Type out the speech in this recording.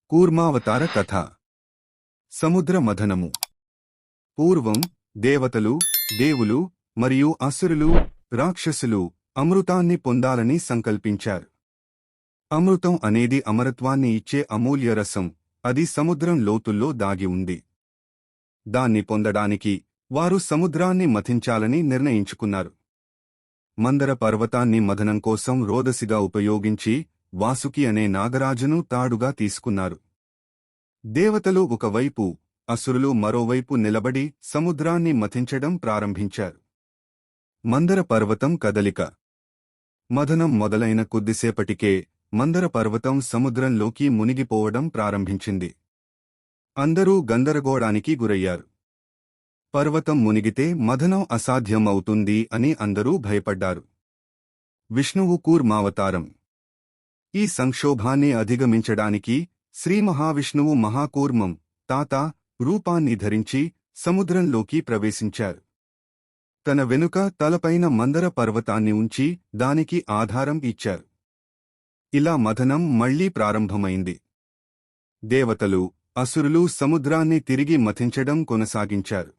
కూర్మావతార కథ. సముద్ర మథనము. పూర్వం దేవతలు, దేవులు మరియు అసురులు, రాక్షసులు అమృతాన్ని పొందాలని సంకల్పించారు. అమృతం అనేది అమరత్వాన్ని ఇచ్చే అమూల్య రసం. అది సముద్రం లోతుల్లో దాగి ఉంది. దాన్ని పొందడానికి వారు సముద్రాన్ని మథించాలని నిర్ణయించుకున్నారు. మందర పర్వతాన్ని మథనం కోసం రోదసిగా ఉపయోగించి వాసుకి అనే నాగరాజును తాడుగా తీసుకున్నారు. దేవతలు ఒకవైపు, అసురులు మరోవైపు నిలబడి సముద్రాన్ని మథించడం ప్రారంభించారు. మందర పర్వతం కదలిక. మథనం మొదలైన కొద్దిసేపటికే మందర పర్వతం సముద్రంలోకి మునిగిపోవడం ప్రారంభించింది. అందరూ గందరగోళానికి గురయ్యారు. పర్వతం మునిగితే మథనం అసాధ్యం అవుతుంది అని అందరూ భయపడ్డారు. విష్ణువు కూర్మావతారం. ఈ సంక్షోభాన్ని అధిగమించడానికి శ్రీ మహావిష్ణువు మహాకూర్మం తాత రూపాన్ని ధరించి సముద్రంలోకి ప్రవేశించారు. తన వెనుక తలపైన మందర పర్వతాన్ని ఉంచి దానికి ఆధారం ఇచ్చారు. ఇలా మథనం మళ్లీ ప్రారంభమైంది. దేవతలు, అసురులు సముద్రాన్ని తిరిగి మథించడం కొనసాగించారు.